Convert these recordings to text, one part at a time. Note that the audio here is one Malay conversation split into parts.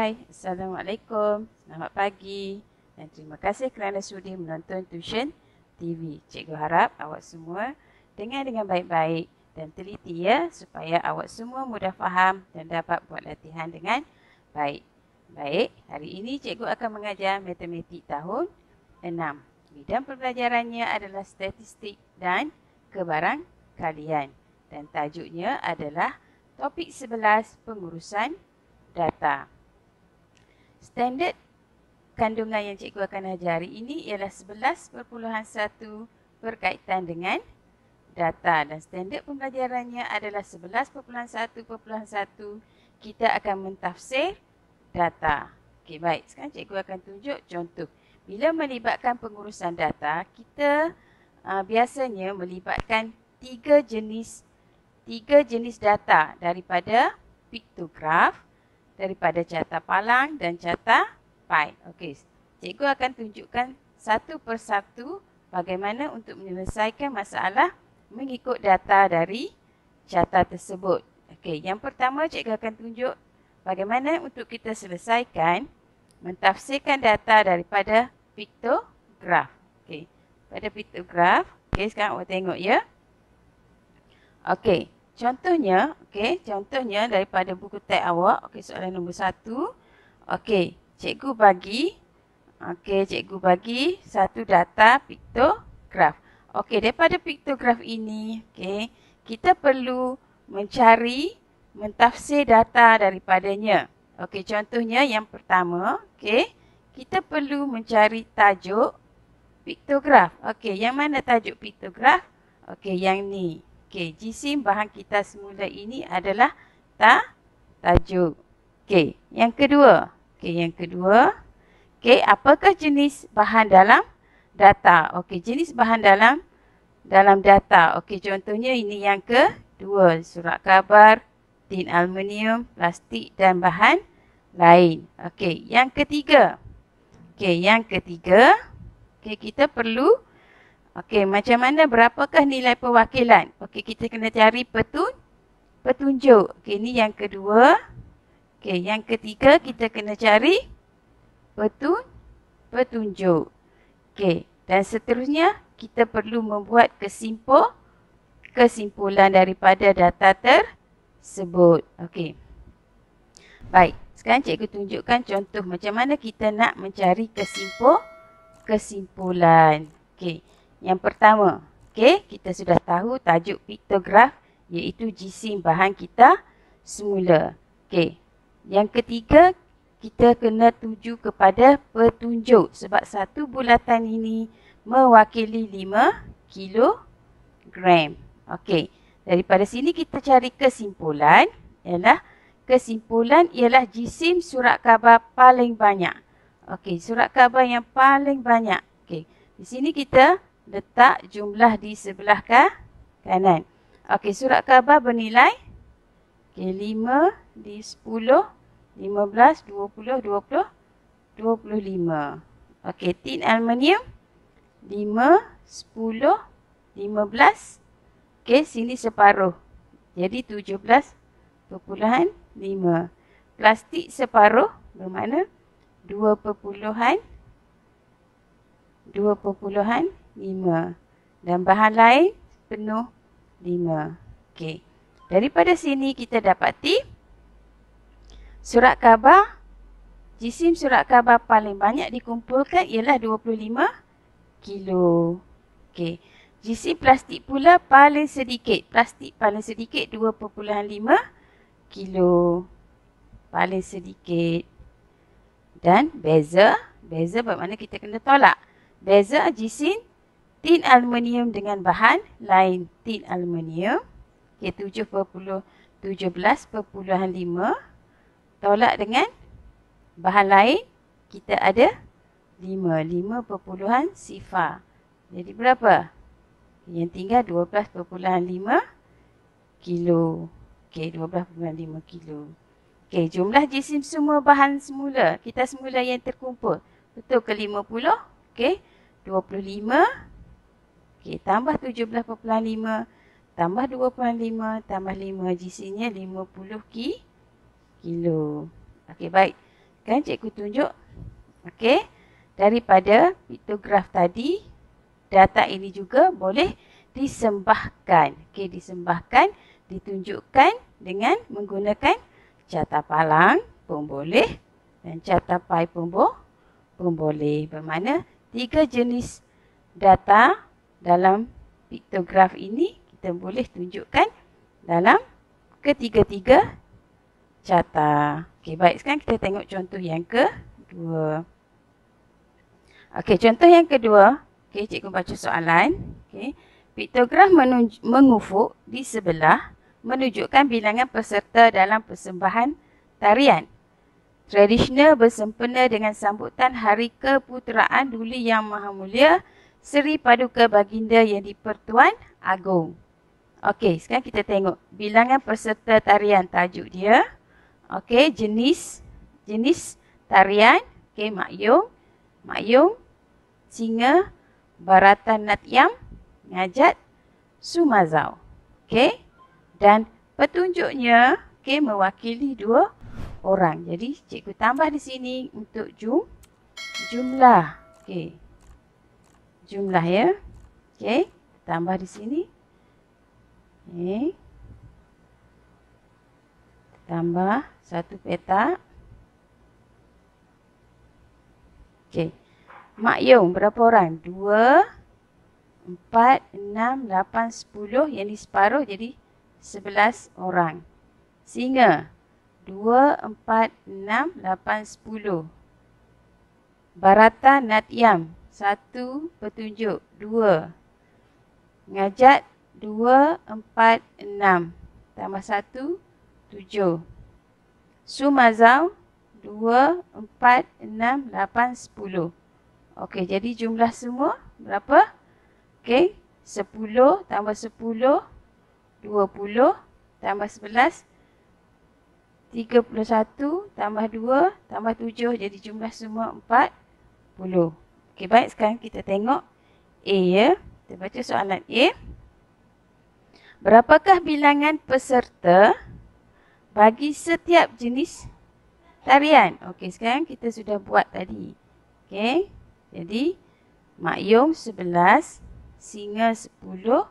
Hai, Assalamualaikum, selamat pagi dan terima kasih kerana sudi menonton Tuition TV. Cikgu harap awak semua dengar dengan baik-baik dan teliti ya, supaya awak semua mudah faham dan dapat buat latihan dengan baik. Baik, hari ini cikgu akan mengajar matematik tahun 6. Bidang pembelajarannya adalah statistik dan kebarangkalian. Dan tajuknya adalah topik 11 pengurusan data. Standard kandungan yang cikgu akan ajari ini ialah 11.1 berkaitan dengan data dan standard pembelajarannya adalah 11.1.1 kita akan mentafsir data. Okey, baik. Sekarang cikgu akan tunjuk contoh. Bila melibatkan pengurusan data, kita biasanya melibatkan tiga jenis data daripada piktograf, daripada carta palang dan carta pai. Okey, cikgu akan tunjukkan satu persatu bagaimana untuk menyelesaikan masalah mengikut data dari carta tersebut. Okey, yang pertama cikgu akan tunjuk bagaimana untuk kita selesaikan mentafsirkan data daripada piktograf. Okey, pada piktograf, okey, sekarang awak tengok ya. Okey, contohnya daripada buku teks awak, okey, soalan nombor 1. Okey, cikgu bagi satu data piktograf. Okey, daripada piktograf ini, okey, kita perlu mentafsir data daripadanya. Okey, contohnya yang pertama, okey, kita perlu mencari tajuk piktograf. Okey, yang mana tajuk piktograf? Okey, yang ni. Okey, jisim bahan kita semula ini adalah tajuk. Okey, yang kedua. Okey, apakah jenis bahan dalam data? Okey, jenis bahan dalam data. Okey, contohnya ini yang kedua. Surat khabar, tin aluminium, plastik dan bahan lain. Okey, yang ketiga. Okey, kita perlu macam mana, berapakah nilai perwakilan? Okey, kita kena cari petunjuk. Okey, ini yang kedua. Okey, yang ketiga kita kena cari petunjuk. Okey, dan seterusnya kita perlu membuat kesimpulan daripada data tersebut. Okey. Baik, sekarang cikgu tunjukkan contoh macam mana kita nak mencari kesimpulan. Okey. Yang pertama, okey, kita sudah tahu tajuk piktograf iaitu jisim bahan kita semula. Okey. Yang ketiga, kita kena tuju kepada petunjuk sebab satu bulatan ini mewakili 5 kilogram. Okey. Daripada sini kita cari kesimpulan ialah jisim surat khabar paling banyak. Okey, surat khabar yang paling banyak. Okey. Di sini kita letak jumlah di sebelah kanan. Okey, surat khabar bernilai 5 di 10, 15, 20, 25. Okey, tin aluminium 5, 10, 15. Okey, sini separuh. Jadi 17.5. Plastik separuh bermakna 2.5 dan bahan lain penuh 5. Okey. Daripada sini kita dapati jisim surat khabar paling banyak dikumpulkan ialah 25 kilo. Okey. Jisim plastik pula paling sedikit. Plastik paling sedikit 2.5 kilo. Paling sedikit. Dan beza bermakna kita kena tolak. Beza jisim tin aluminium dengan bahan lain. Tin aluminium, okay, 17.5 tolak dengan bahan lain, kita ada 5.0. Jadi berapa? Yang tinggal 12.5 kilo. Okey, 12.5 kilo. Okey, jumlah jisim semua bahan semula. Kita semula yang terkumpul. Betul ke 50? Okey, 25. Okey, tambah 17.5. Tambah 2.5. Tambah 5. Jisimnya 50 kilo. Okey, baik. Kan cikgu tunjuk. Okey. Daripada piktograf tadi, data ini juga boleh disembahkan. Okey, disembahkan, ditunjukkan dengan menggunakan carta palang pun boleh dan carta pai pun boleh. Bermakna 3 jenis data dalam piktograf ini kita boleh tunjukkan dalam ketiga-tiga carta. Okey, baik. Sekarang kita tengok contoh yang kedua. Okey, contoh yang kedua. Okey, cikgu baca soalan. Okey. Piktograf mengufuk di sebelah menunjukkan bilangan peserta dalam persembahan tarian tradisional bersempena dengan sambutan Hari Keputeraan Duli Yang Maha Mulia Seri Paduka Baginda Yang di-Pertuan Agong. Okey, sekarang kita tengok bilangan peserta tarian, tajuk dia. Okey, jenis tarian. Okey, Mak-Yong, Singa, Bharatanatyam, Ngajat, Sumazau. Okey. Dan petunjuknya mewakili 2 orang. Jadi cikgu tambah di sini untuk jumlah. Okey. Jumlah ya. Okey, tambah di sini. Okey. Tambah 1 petak. Okey. Mak-Yong berapa orang? 2, 4, 6, 8, 10. Yang ni separuh jadi 11 orang. Singa 2, 4, 6, 8, 10. Bharatanatyam 1 petunjuk 2. Ngajat 2, 4, 6. Tambah 1, 7. Sumazau 2, 4, 6, 8, 10. Okey, jadi jumlah semua berapa? Okey, 10 tambah 10, 20 tambah 11, 31 tambah 2 tambah 7. Jadi jumlah semua 40. Okey, baik. Sekarang kita tengok A ya. Kita baca soalan A. Berapakah bilangan peserta bagi setiap jenis tarian? Okey, sekarang kita sudah buat tadi. Okey. Jadi Mak-Yong 11, Singa 10,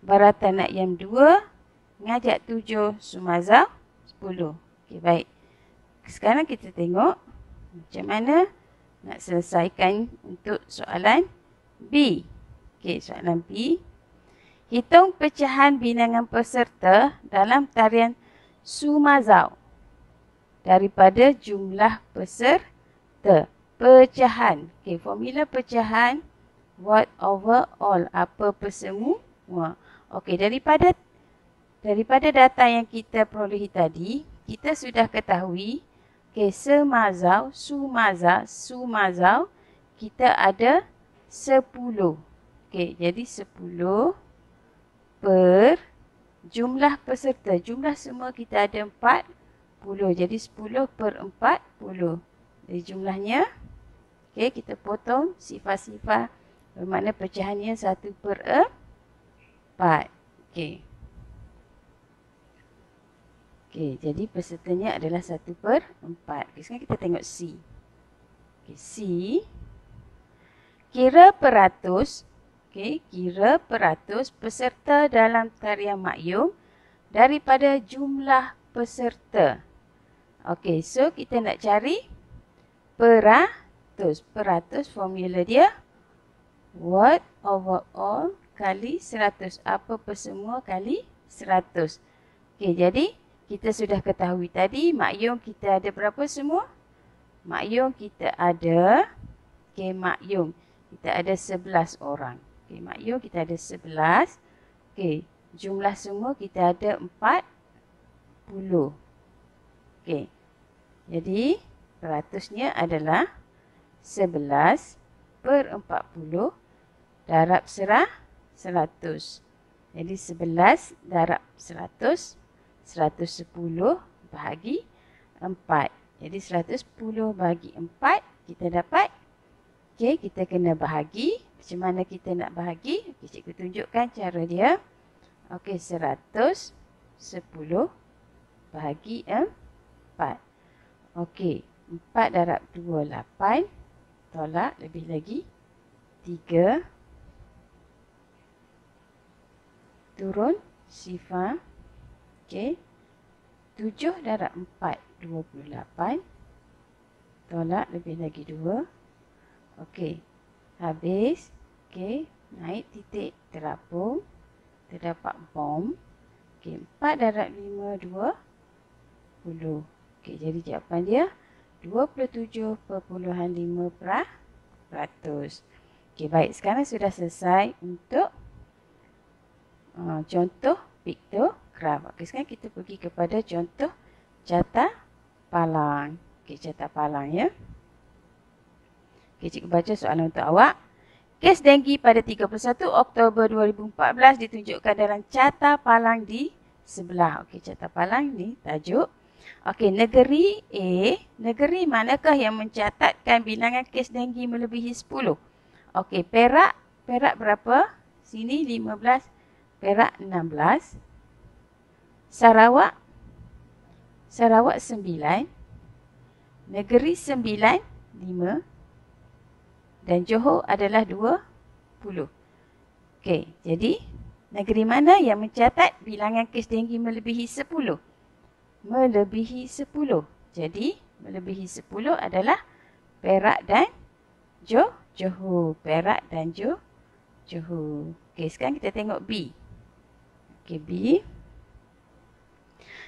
Bharatanatyam 2, Ngajat 7, Sumazau 10. Okey, baik. Sekarang kita tengok macam mana nak selesaikan untuk soalan B. Okey, soalan B. Hitung pecahan bilangan peserta dalam tarian Sumazau daripada jumlah peserta. Pecahan. Okey, formula pecahan 1 over all. Apa per semua. Okey, daripada data yang kita perolehi tadi, kita sudah ketahui Sumazau, kita ada 10. Okey, jadi 10 per jumlah peserta. Jumlah semua kita ada 40. Jadi 10 per 40. Jadi jumlahnya, okey, kita potong sifar-sifar. Bermakna pecahannya 1 per 4. Okey. Okey, jadi pesertanya adalah 1 per 4. Okey, sekarang kita tengok C. Okey, C. Kira peratus. Okey, kira peratus peserta dalam tarian Mak-Yong daripada jumlah peserta. Okey, so kita nak cari peratus. Peratus formula dia 1 over all kali 100. Apa per semua kali 100. Okey, jadi kita sudah ketahui tadi Mak-Yong kita ada berapa semua? Mak-Yong kita ada, Mak-Yong kita ada 11 orang. Okey, Mak-Yong kita ada 11. Okey, jumlah semua kita ada 40. Okey, jadi peratusnya adalah 11 per 40 darab 100. Jadi 11 darab 100, 110 bahagi 4. Jadi 110 bahagi 4 kita dapat. Okey, kita kena bahagi. Macam mana kita nak bahagi? Okey, cikgu tunjukkan cara dia. Okey, 110 bahagi 4. Okey, 4 darab 2, 8. Tolak lebih lagi 3. Turun sifar. Okey. 7 darab 4, 28. Tolak lebih lagi 2. Okey. Habis. Okey. Naik titik terapung. Terdapat bom. Okey. 4 darab 5, 20. Okey. Jadi jawapan dia 27.5%. Okey, baik. Sekarang sudah selesai untuk contoh piktograf. Okey, sekarang kita pergi kepada contoh carta palang. Okey, carta palang ya. Okey, cikgu baca soalan untuk awak. Kes denggi pada 31 Oktober 2014 ditunjukkan dalam carta palang di sebelah. Okey, carta palang ni tajuk. Okey, negeri A, negeri manakah yang mencatatkan bilangan kes denggi melebihi 10? Okey, Perak berapa? Sini 15, Perak 16. Sarawak 9. Negeri Sembilan 5. Dan Johor adalah 20. Okey, jadi negeri mana yang mencatat bilangan kes denggi melebihi 10? Melebihi 10. Jadi, melebihi 10 adalah Perak dan Johor. Perak dan Johor. Okey, sekarang kita tengok B. Okey, B.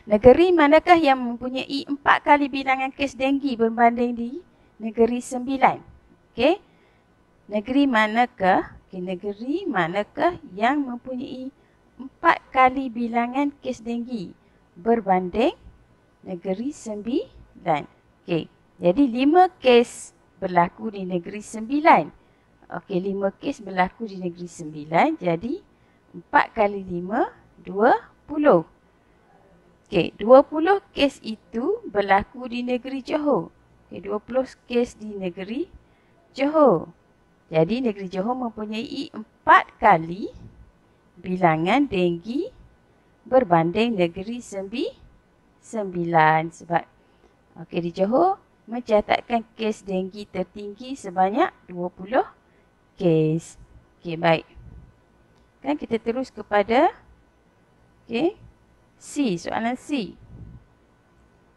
Negeri manakah yang mempunyai 4 kali bilangan kes denggi berbanding di negeri Sembilan? Okey. Negeri manakah? Okey, negeri manakah yang mempunyai 4 kali bilangan kes denggi berbanding negeri Sembilan? Okey. Jadi 5 kes berlaku di negeri Sembilan. Okey, 5 kes berlaku di negeri Sembilan. Jadi 4 kali 5, 20. Okey, 20 kes itu berlaku di negeri Johor. Okey, 20 kes di negeri Johor. Jadi negeri Johor mempunyai 4 kali bilangan denggi berbanding negeri Sembilan. Sebab okey, di Johor mencatatkan kes denggi tertinggi sebanyak 20 kes. Okey, baik. Kan kita terus kepada okey, C, soalan C.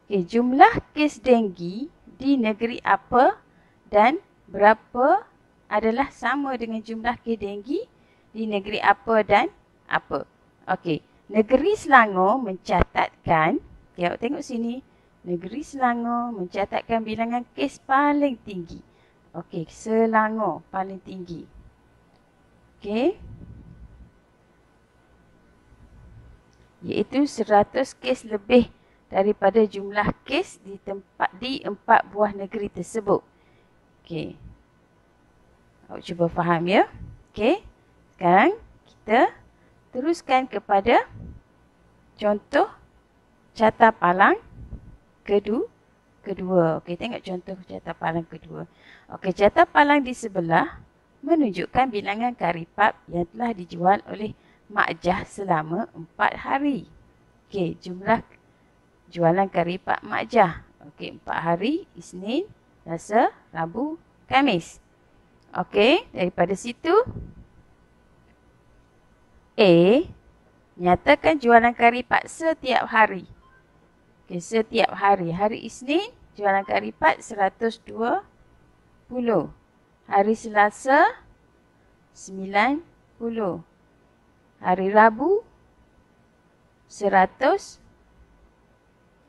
Okey, jumlah kes denggi di negeri apa dan berapa adalah sama dengan jumlah kes denggi di negeri apa dan apa. Okey, negeri Selangor mencatatkan, okey, awak tengok sini, negeri Selangor mencatatkan bilangan kes paling tinggi. Okey, Selangor paling tinggi. Okey. Iaitu 100 kes lebih daripada jumlah kes di 4 buah negeri tersebut. Okey. Awak cuba faham ya. Okey. Sekarang kita teruskan kepada contoh carta palang kedua. Okey, tengok contoh carta palang kedua. Okey, carta palang di sebelah menunjukkan bilangan karipap yang telah dijual oleh Mak Jah selama 4 hari. Okey, jumlah jualan karipap Mak Jah. Okey, 4 hari, Isnin, Selasa, Rabu, Khamis. Okey, daripada situ A, nyatakan jualan karipap setiap hari. Okey, setiap hari. Hari Isnin, jualan karipap 120. Hari Selasa, 90. Hari Rabu, 100.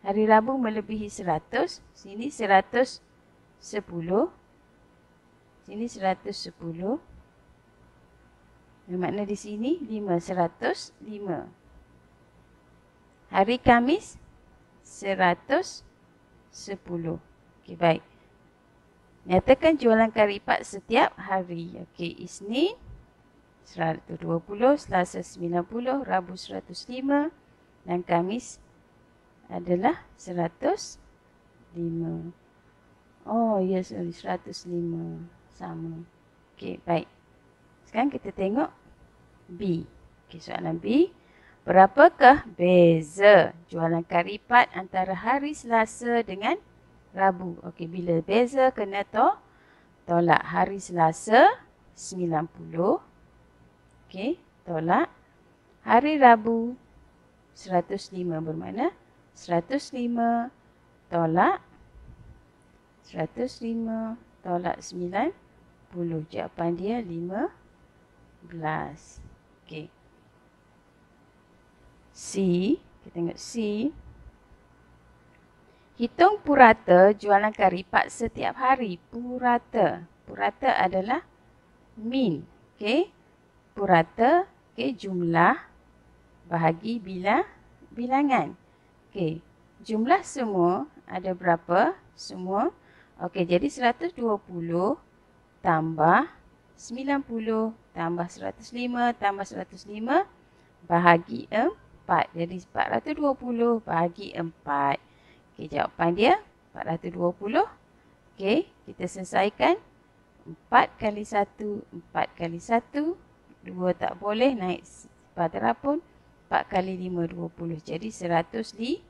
Hari Rabu melebihi 100. Sini 110. Sini 110. Bermakna di sini 105. Hari Khamis, 110. Okey, baik. Nyatakan jualan karipap setiap hari. Okey, Isnin 120, Selasa 90, Rabu 105 dan Khamis adalah 105. Oh, ya, sorry, 105. Sama. Okey, baik. Sekarang kita tengok B. Okey, soalan B. Berapakah beza jualan karipap antara hari Selasa dengan Rabu. Okey, bila beza kena tolak. Hari Selasa 90. Okey, tolak. Hari Rabu 105 bermakna 105 tolak 105 tolak 90. Jawapan dia 15. Okey. C, kita tengok C. Hitung purata jualan kari pak setiap hari. Purata. Purata adalah min. Okey. Purata, okey, jumlah bahagi bilangan. Okey. Jumlah semua ada berapa? Semua. Okey, jadi 120 tambah 90 tambah 105 tambah 105 bahagi 4. Jadi 420 bahagi 4. Okey, jawapan dia 420. Okey, kita selesaikan. 4 kali 1, 4 kali 1. 2 tak boleh, naik sifar terapun. 4 kali 5, 20. Jadi 105.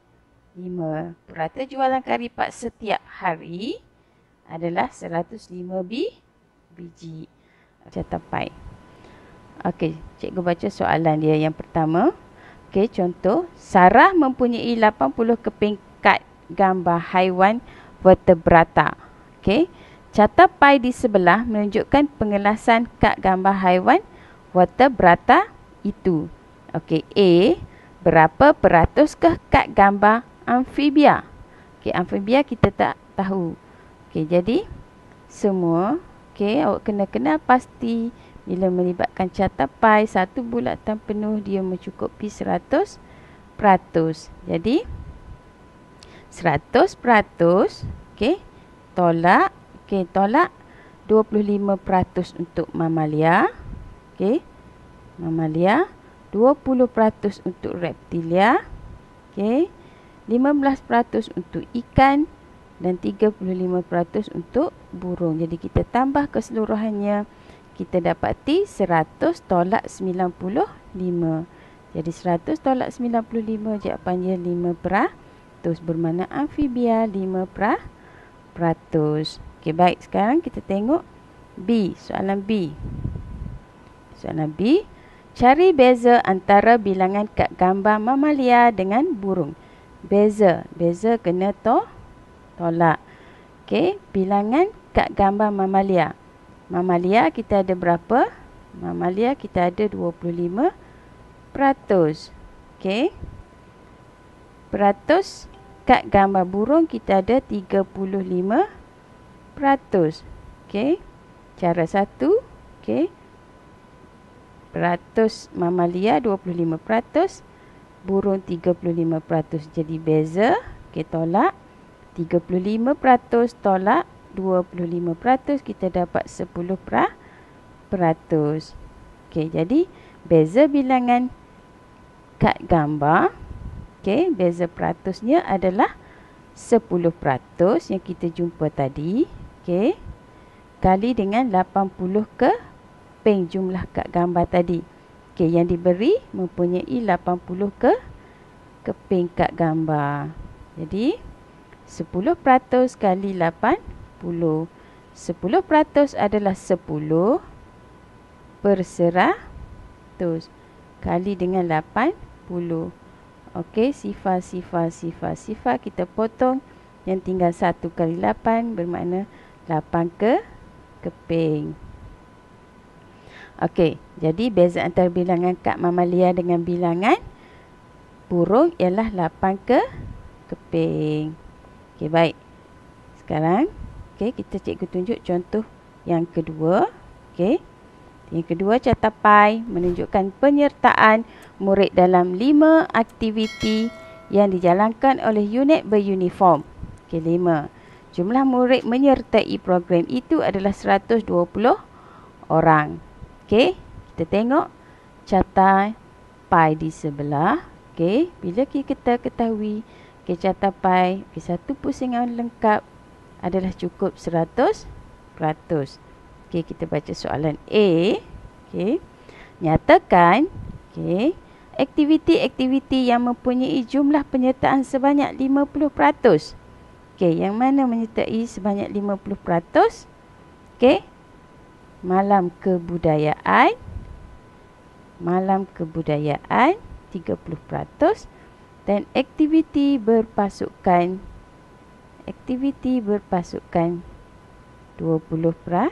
Purata jualan kari pak setiap hari adalah 105 biji. Catapai. Okey, cikgu baca soalan dia yang pertama. Okey, contoh. Sarah mempunyai 80 keping kad gambar haiwan vertebrata. Okey. Catapai di sebelah menunjukkan pengelasan kad gambar haiwan vertebrata itu. Okey, A. Berapa peratuskah kad gambar amfibia? Okey, amfibia kita tak tahu. Okey, jadi semua, okey, awak kena pasti bila melibatkan catapai satu bulatan penuh dia mencukupi 100%. Jadi 100%, okey, tolak, okey, tolak 25% untuk mamalia. Okey. Mamalia, 20% untuk reptilia. Okey. 15% untuk ikan dan 35% untuk burung. Jadi kita tambah keseluruhannya, kita dapati 100 tolak 95. Jadi 100 tolak 95 jawapannya 5%. Bermakna amfibia 5%. Okey, baik. Sekarang kita tengok B, soalan B. Soalan B, cari beza antara bilangan kad gambar mamalia dengan burung. Beza kena tolak. Okey, bilangan kad gambar mamalia. Mamalia kita ada berapa? Mamalia kita ada 25%. Okey. Peratus kad gambar burung kita ada 35%. Okey. Cara satu, okey. Peratus mamalia 25%, burung 35%. Jadi beza, okey, tolak 35% tolak 25%, kita dapat 10%. Okey, jadi beza bilangan kad gambar, okey, beza peratusnya adalah 10% yang kita jumpa tadi, okey, kali dengan 80 keping jumlah kad gambar tadi. Okey, yang diberi mempunyai 80 keping kad gambar. Jadi 10% kali 80. 10% adalah 10 per 100 kali dengan 80. Okey, sifar kita potong. Yang tinggal 1 kali 8 bermakna 8 keping. Okey, jadi beza antara bilangan kad mamalia dengan bilangan burung ialah 8 keping. Okey, baik. Sekarang, okey, cikgu tunjuk contoh yang kedua. Okey. Yang kedua, catapai menunjukkan penyertaan murid dalam 5 aktiviti yang dijalankan oleh unit beruniform. Okey, 5. Jumlah murid menyertai program itu adalah 120 orang. Okey, kita tengok catapai di sebelah. Okey, bila kita ketahui catapai, satu pusingan lengkap adalah cukup 100%. Okey, kita baca soalan A. Okey, nyatakan, okey, aktiviti-aktiviti yang mempunyai jumlah penyertaan sebanyak 50%. Okey, yang mana menyertai sebanyak 50%? Okey. Malam kebudayaan. Malam kebudayaan 30% dan aktiviti berpasukan. Aktiviti berpasukan 20%.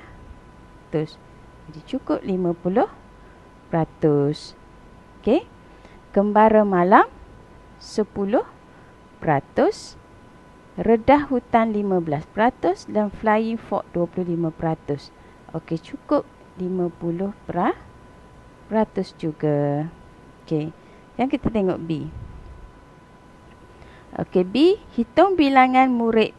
Jadi cukup 50%. Okey. Kembara malam 10%. Redah hutan 15% dan flying fox 25%. Okey, cukup 50% juga. Okey, yang kita tengok B. Okey, B, hitung bilangan murid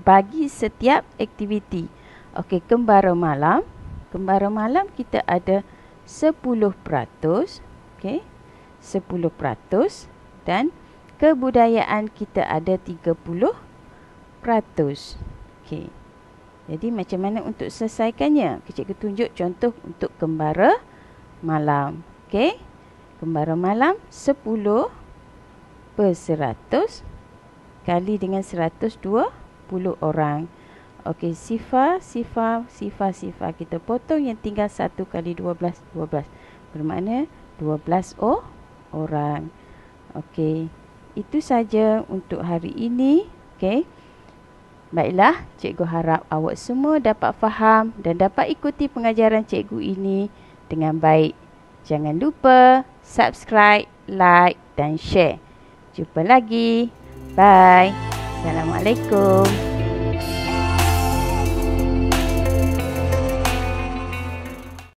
bagi setiap aktiviti. Okey, kembara malam. Kembara malam kita ada 10%. Okey, 10% dan kebudayaan kita ada 30%. Okey. Jadi macam mana untuk selesaikannya? Cikgu tunjuk contoh untuk kembara malam. Okey. Kembara malam 10% kali dengan 120 orang. Okey, sifar. Kita potong yang tinggal 1 kali 12. Bermakna 12 orang. Okey. Itu saja untuk hari ini. Okey. Baiklah, cikgu harap awak semua dapat faham dan dapat ikuti pengajaran cikgu ini dengan baik. Jangan lupa subscribe, like dan share. Jumpa lagi. Bye. Assalamualaikum.